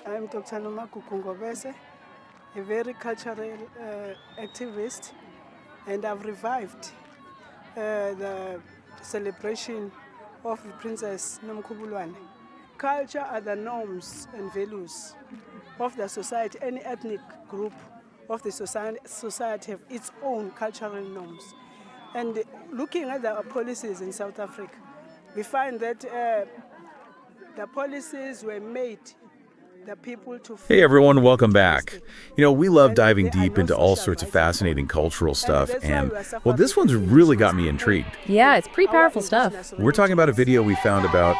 I'm Dr. Nomkhubulwane, a very cultural activist, and I've revived the celebration of the Princess Nomkhubulwane. Culture are the norms and values of the society. Any ethnic group of the society have its own cultural norms. And looking at the policies in South Africa, we find that the policies were made the people to... Hey everyone, welcome back. You know, we love diving deep into all sorts of fascinating cultural stuff, and, well, this one's really got me intrigued. Yeah, it's pretty powerful stuff. We're talking about a video we found about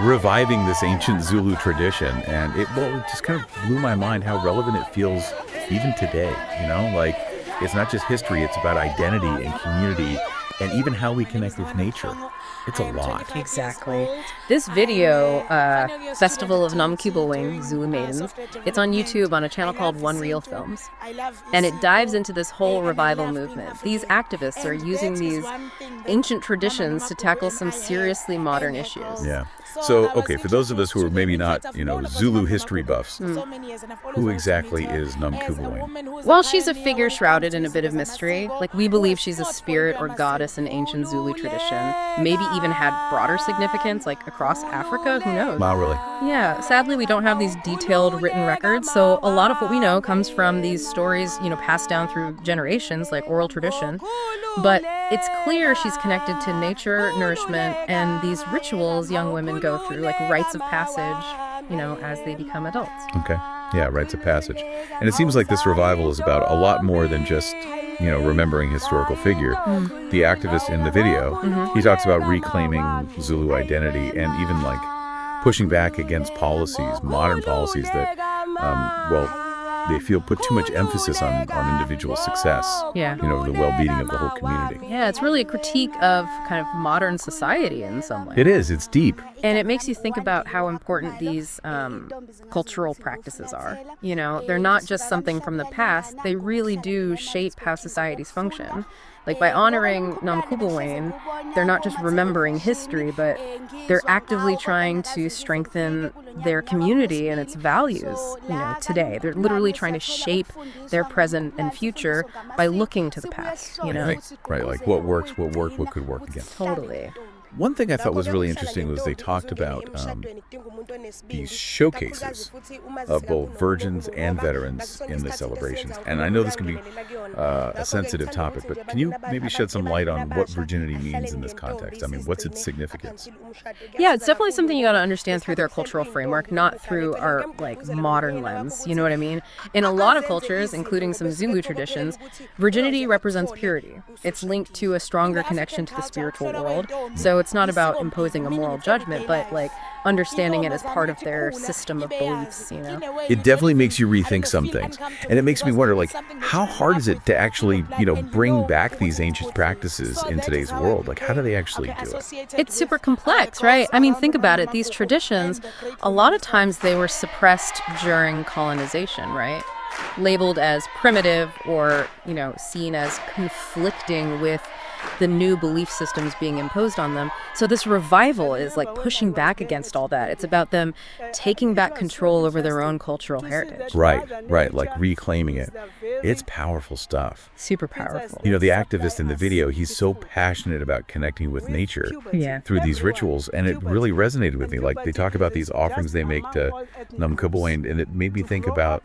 reviving this ancient Zulu tradition, and it just kind of blew my mind how relevant it feels even today, you know? Like, it's not just history, it's about identity and community, and even how we connect with nature. It's a lot. Exactly. This video, Festival of Nomkhubulwane Zulu Maiden, it's on YouTube on a channel called One Reel Films. And it dives into this whole revival movement. These activists are using these ancient traditions to tackle some seriously modern issues. Yeah. So, okay, for those of us who are maybe not, you know, Zulu history buffs, who exactly is Nomkhubulwane? Well, she's a figure shrouded in a bit of mystery. Like, we believe she's a spirit or goddess in ancient Zulu tradition. Maybe even had broader significance, like across Africa, who knows? Wow, really? Yeah, sadly, we don't have these detailed written records, so a lot of what we know comes from these stories, you know, passed down through generations, like oral tradition. But it's clear she's connected to nature, nourishment, and these rituals young women go through, like rites of passage, you know, as they become adults. Okay. Yeah, rites of passage. And it seems like this revival is about a lot more than just, you know, remembering historical figure. The activist in the video, he talks about reclaiming Zulu identity and even like pushing back against policies, modern policies that, they feel put too much emphasis on individual success. Yeah. You know, the well-being of the whole community. Yeah, it's really a critique of kind of modern society in some way. It is. It's deep. And it makes you think about how important these cultural practices are. You know, they're not just something from the past. They really do shape how societies function. Like, by honoring Nomkhubulwane, they're not just remembering history, but they're actively trying to strengthen their community and its values, you know, today. They're literally trying to shape their present and future by looking to the past, you know? Right. Like, what works, what worked, what could work again. Totally. One thing I thought was really interesting was they talked about these showcases of both virgins and veterans in the celebrations. And I know this can be a sensitive topic, but can you maybe shed some light on what virginity means in this context? I mean, what's its significance? Yeah, it's definitely something you got to understand through their cultural framework, not through our, like, modern lens. You know what I mean? In a lot of cultures, including some Zulu traditions, virginity represents purity. It's linked to a stronger connection to the spiritual world. So it's not about imposing a moral judgment, but like understanding it as part of their system of beliefs, you know? It definitely makes you rethink some things. And it makes me wonder, like, how hard is it to actually, you know, bring back these ancient practices in today's world? Like, how do they actually do it? It's super complex, right? I mean, think about it. These traditions, a lot of times they were suppressed during colonization, right? Labeled as primitive or, you know, seen as conflicting with the new belief systems being imposed on them. So this revival is like pushing back against all that. It's about them taking back control over their own cultural heritage. Right, like reclaiming it. It's powerful stuff. Super powerful. You know, the activist in the video, he's so passionate about connecting with nature through these rituals, and it really resonated with me. Like, they talk about these offerings they make to Nomkhubulwane, and it made me think about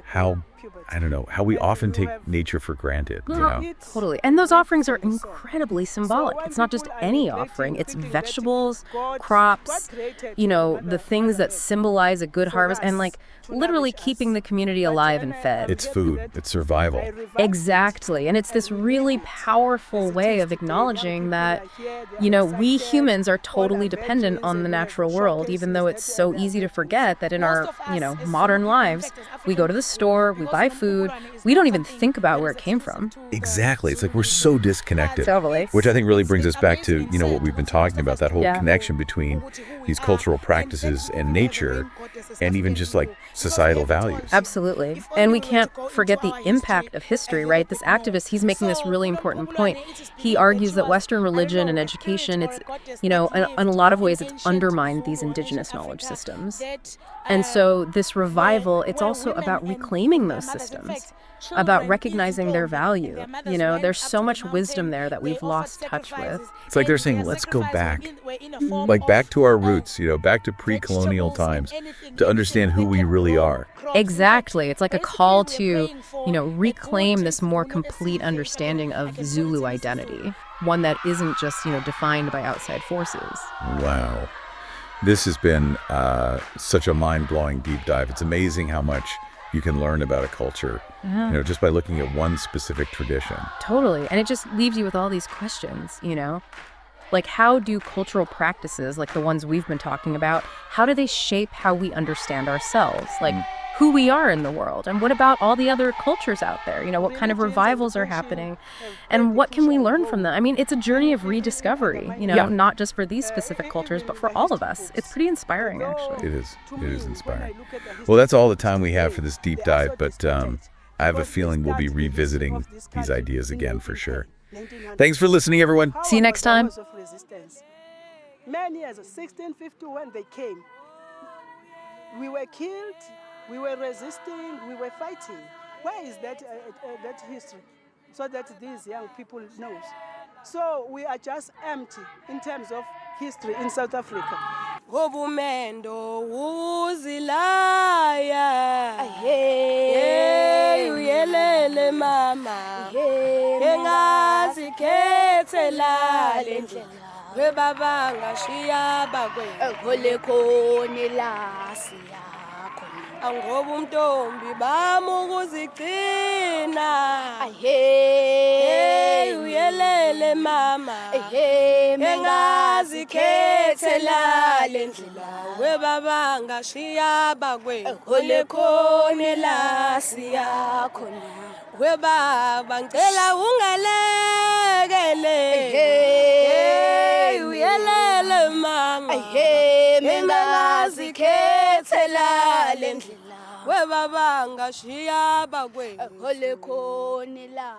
how, I don't know, how we often take nature for granted, you know? Totally. And those offerings are incredibly symbolic. It's not just any offering. It's vegetables, crops, you know, the things that symbolize a good harvest, and like literally keeping the community alive and fed. It's food. It's survival. Exactly. And it's this really powerful way of acknowledging that, you know, we humans are totally dependent on the natural world, even though it's so easy to forget that in our, you know, modern lives, we go to the store, we buy food, we don't even think about where it came from. Exactly. It's like we're so disconnected. Totally. Which I think really brings us back to, you know, what we've been talking about, that whole connection between these cultural practices and nature, and even just like societal values. Absolutely. And we can't forget the impact of history, right? This activist, he's making this really important point. He argues that Western religion and education, it's, you know, in a lot of ways, it's undermined these indigenous knowledge systems. And so this revival, it's also about reclaiming those systems, about recognizing their value. You know, there's so much wisdom there that we've lost touch with. It's like they're saying, let's go back, like back to our roots, you know, back to pre-colonial times, to understand who we really are. Exactly. It's like a call to, you know, reclaim this more complete understanding of Zulu identity, one that isn't just, you know, defined by outside forces. Wow. This has been such a mind-blowing deep dive. It's amazing how much you can learn about a culture, you know, just by looking at one specific tradition. Totally. And it just leaves you with all these questions, you know? Like, how do cultural practices, like the ones we've been talking about, how do they shape how we understand ourselves? Like, who we are in the world? And what about all the other cultures out there? You know, what kind of revivals are happening? And what can we learn from them? I mean, it's a journey of rediscovery, you know, not just for these specific cultures, but for all of us. It's pretty inspiring, actually. It is. It is inspiring. Well, that's all the time we have for this deep dive, but I have a feeling we'll be revisiting these ideas again for sure. Thanks for listening, everyone. See you next time. Many years, 1650 when they came, we were killed, we were resisting, we were fighting. Where is that history? So that these young people knows. So we are just empty in terms of history in South Africa. Gobumendo uzilaya hey uyelele mama engazi khethela lendlela webaba ngashiya bakwe khole khona la siya khona angoba umntombi bami ukuzigcina hey uyelele mama engazi khethela lendlela webaba ngashiya bakwe khole khona la siya khona webaba ngicela ungalekele hey uyelele mama engazi khethela lendlela webaba ngashiya bakwe khole khona la